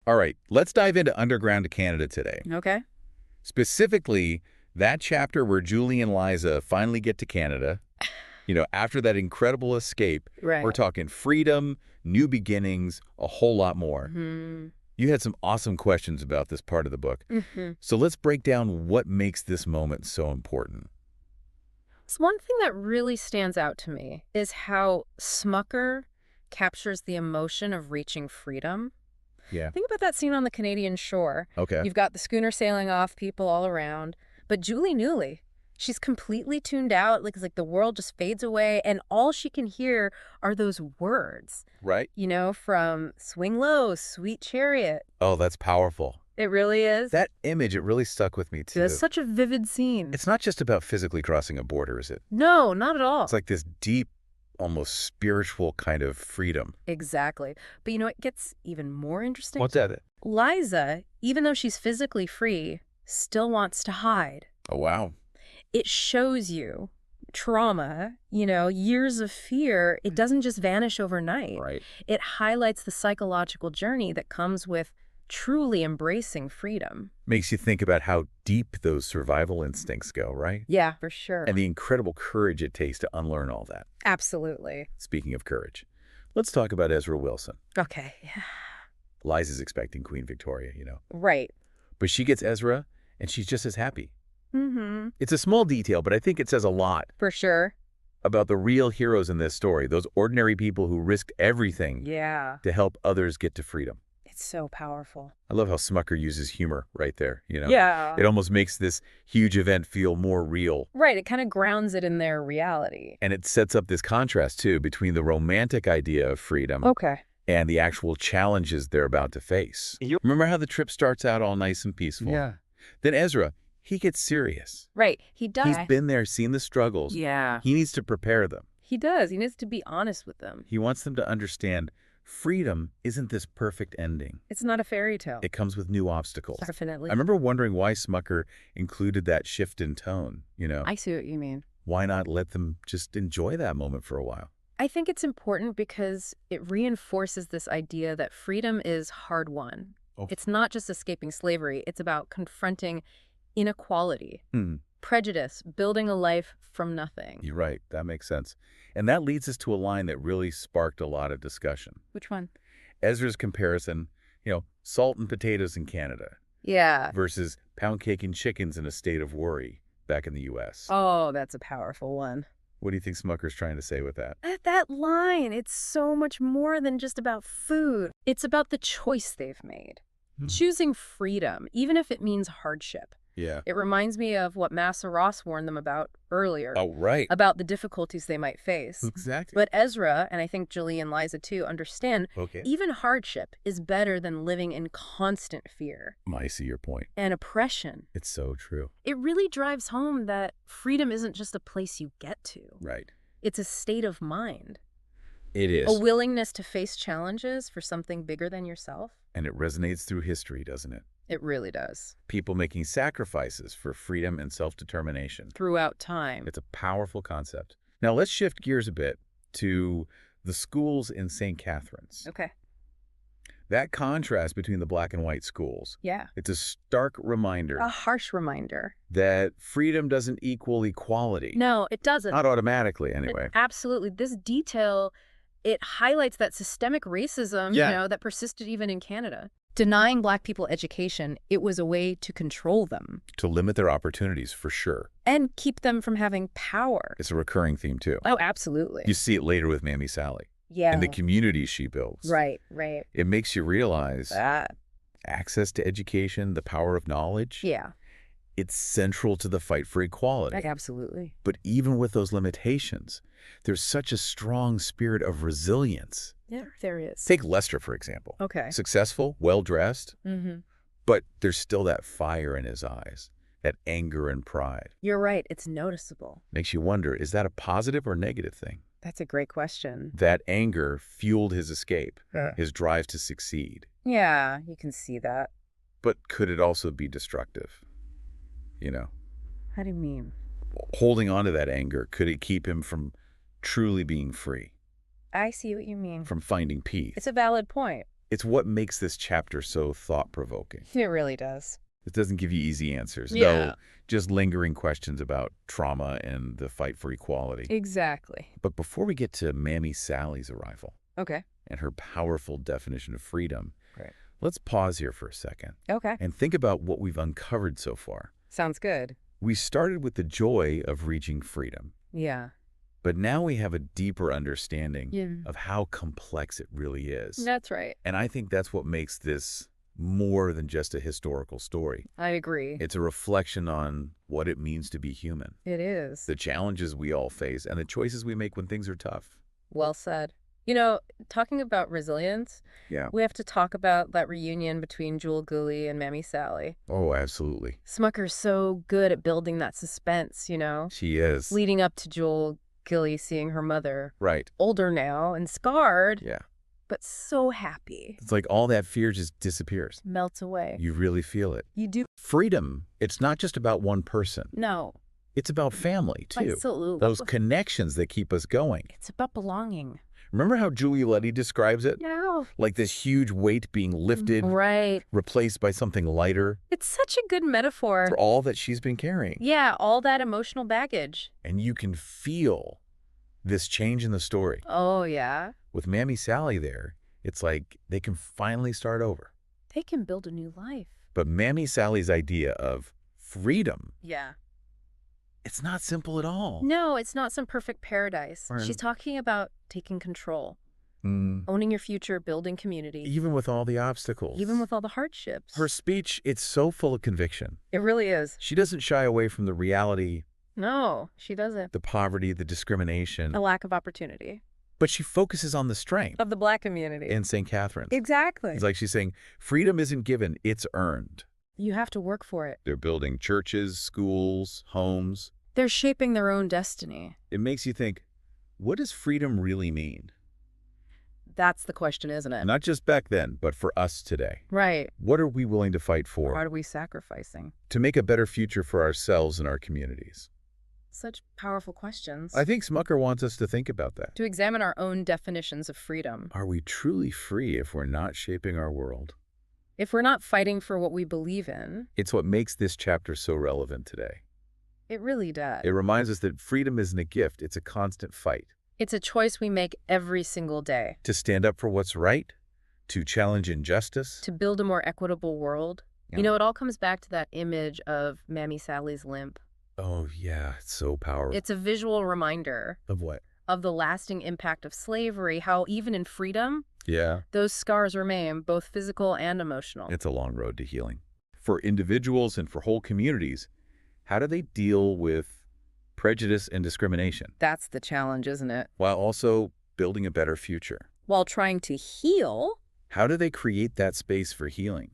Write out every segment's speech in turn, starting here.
All right, let's dive into Underground Canada today. Okay. Specifically, that chapter where Julie and Liza finally get to Canada, after that incredible escape. Right. We're talking freedom, new beginnings, a whole lot more. Mm-hmm. You had some awesome questions about this part of the book. Mm-hmm. So let's break down what makes this moment so important. So one thing that really stands out to me is how Smucker captures the emotion of reaching freedom. Yeah. Think about that scene on the Canadian shore. Okay. You've got the schooner sailing off, people all around. But Julie Newley, she's completely tuned out. Like the world just fades away, and all she can hear are those words. Right. From Swing Low, Sweet Chariot. Oh, that's powerful. It really is. That image, it really stuck with me, too. It's such a vivid scene. It's not just about physically crossing a border, is it? No, not at all. It's like this deep, almost spiritual kind of freedom. Exactly. But it gets even more interesting. What's that? Liza, even though she's physically free, still wants to hide. Oh, wow. It shows you trauma, years of fear. It doesn't just vanish overnight. Right. It highlights the psychological journey that comes with truly embracing freedom. Makes you think about how deep those survival instincts go, right? Yeah, for sure. And the incredible courage it takes to unlearn all that. Absolutely. Speaking of courage, let's talk about Ezra Wilson. Okay. Yeah. Liza's expecting Queen Victoria, Right. But she gets Ezra, and she's just as happy. Mm-hmm. It's a small detail, but I think it says a lot For sure. about the real heroes in this story, those ordinary people who risked everything Yeah. to help others get to freedom. It's so powerful. I love how Smucker uses humor right there, Yeah. It almost makes this huge event feel more real. Right. It kind of grounds it in their reality. And it sets up this contrast, too, between the romantic idea of freedom Okay. and the actual challenges they're about to face. Remember how the trip starts out all nice and peaceful? Yeah. Then Ezra, he gets serious. Right. He does. He's been there, seen the struggles. Yeah. He needs to prepare them. He does. He needs to be honest with them. He wants them to understand freedom isn't this perfect ending. It's not a fairy tale. It comes with new obstacles. Definitely. I remember wondering why Smucker included that shift in tone, I see what you mean. Why not let them just enjoy that moment for a while? I think it's important because it reinforces this idea that freedom is hard-won. Oh. It's not just escaping slavery. It's about confronting inequality, Hmm. prejudice, building a life from nothing. You're right. That makes sense. And that leads us to a line that really sparked a lot of discussion. Which one? Ezra's comparison, salt and potatoes in Canada Yeah. versus pound cake and chickens in a state of worry back in the U.S. Oh, that's a powerful one. What do you think Smucker's trying to say with that? That line, it's so much more than just about food. It's about the choice they've made. Choosing freedom, even if it means hardship. Yeah. It reminds me of what Massa Ross warned them about earlier, Oh, right. about the difficulties they might face. Exactly. But Ezra, and I think Julie and Liza too, understand Okay. even hardship is better than living in constant fear I see your point. and oppression. It's so true. It really drives home that freedom isn't just a place you get to. Right. It's a state of mind, It is. a willingness to face challenges for something bigger than yourself. And it resonates through history, doesn't it? It really does. People making sacrifices for freedom and self-determination. Throughout time. It's a powerful concept. Now let's shift gears a bit to the schools in St. Catharines. Okay. That contrast between the black and white schools, Yeah. it's a stark reminder A harsh reminder. that freedom doesn't equal equality. No, it doesn't. Not automatically, anyway. Absolutely. This detail, it highlights that systemic racism, Yeah. that persisted even in Canada. Denying Black people education, it was a way to control them To limit their opportunities, for sure. and keep them from having power. It's a recurring theme, too. Oh, absolutely. You see it later with Mammy Sally. Yeah. And the communities she builds. Right, right. It makes you realize That. access to education, the power of knowledge, Yeah, it's central to the fight for equality. absolutely. But even with those limitations, there's such a strong spirit of resilience. Yeah, there is. Take Lester, for example. Okay. Successful, well-dressed, Mm-hmm. but there's still that fire in his eyes, that anger and pride. You're right. It's noticeable. Makes you wonder, is that a positive or negative thing? That's a great question. That anger fueled his escape, Yeah. his drive to succeed. Yeah, you can see that. But could it also be destructive? How do you mean? Holding on to that anger, could it keep him from truly being free, I see what you mean. from finding peace? It's a valid point. It's what makes this chapter so thought-provoking. It really does. It doesn't give you easy answers, Yeah. though just lingering questions about trauma and the fight for equality. Exactly. But before we get to Mammy Sally's arrival Okay. and her powerful definition of freedom, Right. let's pause here for a second Okay. and think about what we've uncovered so far. Sounds good. We started with the joy of reaching freedom, Yeah. but now we have a deeper understanding Yeah. of how complex it really is. That's right. And I think that's what makes this more than just a historical story. I agree. It's a reflection on what it means to be human, It is. the challenges we all face, and the choices we make when things are tough. Well said. You know, talking about resilience, Yeah. we have to talk about that reunion between Jewel Gooley and Mammy Sally. Oh, absolutely. Smucker's so good at building that suspense, you know, She is. leading up to Jewel Gooley seeing her mother, Right. older now and scarred, Yeah. but so happy. It's like all that fear just disappears. Melts away. You really feel it. You do. Freedom, it's not just about one person. No. It's about family, too. Absolutely. Those connections that keep us going. It's about belonging. Remember how Julie Letty describes it? Yeah. Like this huge weight being lifted, Right. replaced by something lighter It's such a good metaphor. for all that she's been carrying. Yeah, all that emotional baggage. And you can feel this change in the story. Oh, yeah. With Mammy Sally there, it's like they can finally start over. They can build a new life. But Mammy Sally's idea of freedom, Yeah. it's not simple at all. No, it's not some perfect paradise. Right. She's talking about taking control, owning your future, building community, Even with all the obstacles. even with all the hardships. Her speech, it's so full of conviction. It really is. She doesn't shy away from the reality, No, she doesn't. the poverty, the discrimination, A lack of opportunity but she focuses on the strength of the Black community. in St. Catherine's. Exactly. It's like she's saying, freedom isn't given, it's earned. You have to work for it. They're building churches, schools, homes. They're shaping their own destiny. It makes you think, what does freedom really mean? That's the question, isn't it? Not just back then, but for us today. Right. What are we willing to fight What for are we sacrificing? to make a better future for ourselves and our communities? Such powerful questions. I think Smucker wants us to think about that. To examine our own definitions of freedom. Are we truly free if we're not shaping our world? If we're not fighting for what we believe in, It's what makes this chapter so relevant today. it really does. It reminds us that freedom isn't a gift, it's a constant fight. It's a choice we make every single day. To stand up for what's right, to challenge injustice. To build a more equitable world. Yeah. You know, it all comes back to that image of Mammy Sally's limp. Oh, yeah, it's so powerful. It's a visual reminder Of what? of the lasting impact of slavery, how even in freedom, Yeah, those scars remain, both physical and emotional. it's a long road to healing. For individuals and for whole communities, how do they deal with prejudice and discrimination That's the challenge, isn't it? while also building a better future? While trying to heal, How do they create that space for healing?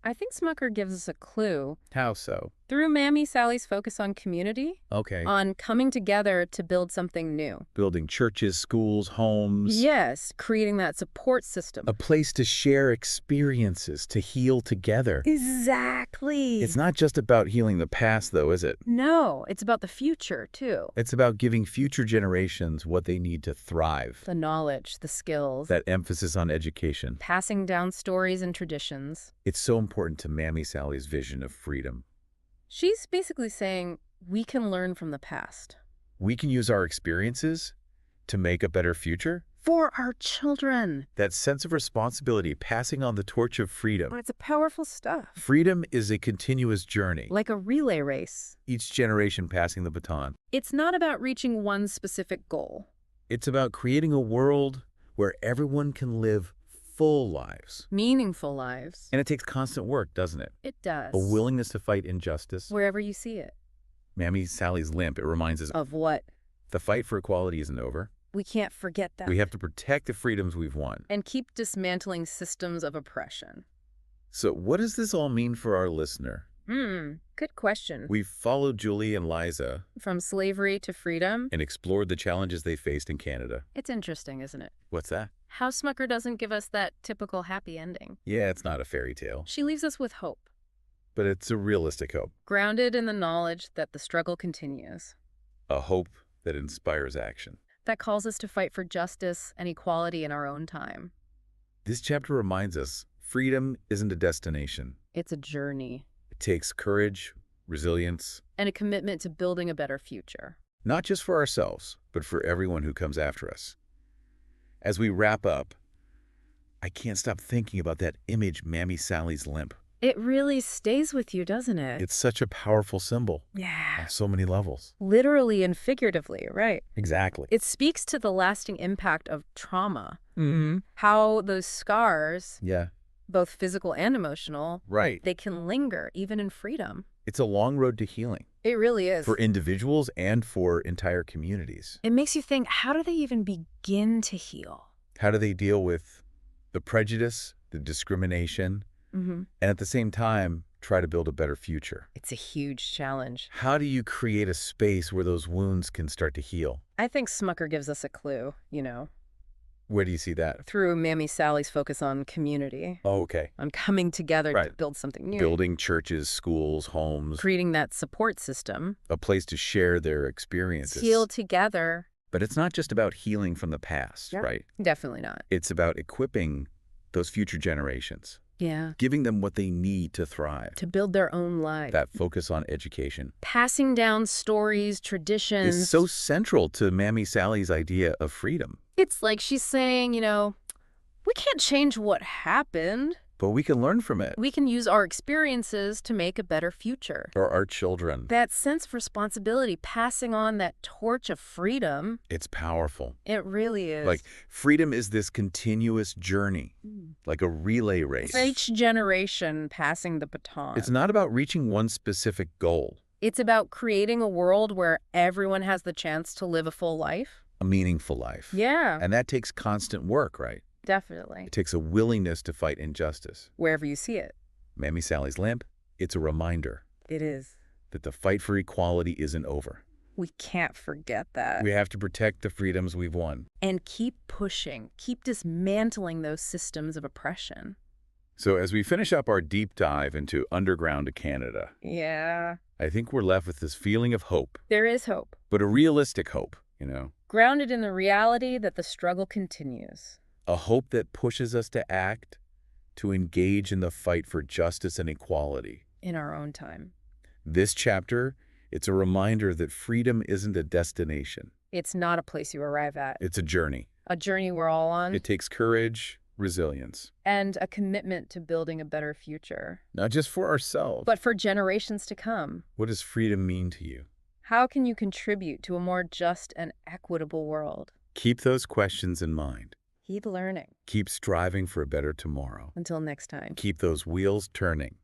I think Smucker gives us a clue. How so? Through Mammy Sally's focus on community, Okay. on coming together to build something new. Building churches, schools, homes. Yes, creating that support system. A place to share experiences, to heal together. Exactly. It's not just about healing the past, though, is it? No, it's about the future, too. It's about giving future generations what they need to thrive. The knowledge, the skills, That emphasis on education. passing down stories and traditions. It's so important to Mammy Sally's vision of freedom. She's basically saying we can learn from the past. We can use our experiences to make a better future. For our children. That sense of responsibility, passing on the torch of freedom. It's a powerful stuff. Freedom is a continuous journey, Like a relay race. each generation passing the baton. It's not about reaching one specific goal. It's about creating a world where everyone can live full lives. Meaningful lives. And it takes constant work, doesn't it? It does. A willingness to fight injustice. Wherever you see it. Mammy Sally's limp, it reminds us Of what? the fight for equality isn't over. We can't forget that. We have to protect the freedoms we've won. And keep dismantling systems of oppression. So what does this all mean for our listener? Good question. We've followed Julie and Liza From slavery to freedom. and explored the challenges they faced in Canada. It's interesting, isn't it? What's that? How Smucker doesn't give us that typical happy ending. Yeah, it's not a fairy tale, She leaves us with hope, but it's a realistic hope. grounded in the knowledge that the struggle continues, A hope that inspires action. that calls us to fight for justice and equality in our own time. This chapter reminds us freedom isn't a destination. It's a journey. It takes courage, resilience, And a commitment to building a better future. not just for ourselves, but for everyone who comes after us. As we wrap up, I can't stop thinking about that image, Mammy Sally's limp. It really stays with you, doesn't it? It's such a powerful symbol Yeah. on so many levels. Literally and figuratively, right? Exactly. It speaks to the lasting impact of trauma. Mm-hmm. How those scars, Yeah, both physical and emotional, right. they can linger even in freedom. It's a long road to healing It really is. for individuals and for entire communities. It makes you think, how do they even begin to heal? How do they deal with the prejudice, the discrimination, Mm-hmm. and at the same time, try to build a better future? It's a huge challenge. How do you create a space where those wounds can start to heal? I think Smucker gives us a clue, Where do you see that? through Mammy Sally's focus on community, Oh, okay. on coming together to Right. build something new. Building churches, schools, homes, Creating that support system. a place to share their experiences. Heal together. But it's not just about healing from the past, Yeah. right? Definitely not. It's about equipping those future generations, Yeah. giving them what they need to thrive. To build their own life. That focus on education Passing down stories, traditions. is so central to Mammy Sally's idea of freedom. It's like she's saying, we can't change what happened. But we can learn from it, We can use our experiences to make a better future. or our children. That sense of responsibility, passing on that torch of freedom, It's powerful. it really is. Like, freedom is this continuous journey, like a relay race. It's each generation passing the baton. It's not about reaching one specific goal, It's about creating a world where everyone has the chance to live a full life. a meaningful life. Yeah, And that takes constant work, right? definitely. It takes a willingness to fight injustice. Wherever you see it. Mammy Sally's limp, it's a reminder It is. that the fight for equality isn't over. We can't forget that. We have to protect the freedoms we've won. And keep pushing, keep dismantling those systems of oppression. So as we finish up our deep dive into underground Canada, Yeah. I think we're left with this feeling of hope, There is hope. but a realistic hope, Grounded in the reality that the struggle continues. a hope that pushes us to act, to engage in the fight for justice and equality. In our own time. This chapter, it's a reminder that freedom isn't a destination. It's not a place you arrive at. It's a journey. A journey we're all on. It takes courage, resilience, And a commitment to building a better future. not just for ourselves. But for generations to come. What does freedom mean to you? How can you contribute to a more just and equitable world? Keep those questions in mind. Keep learning. Keep striving for a better tomorrow. Until next time. Keep those wheels turning.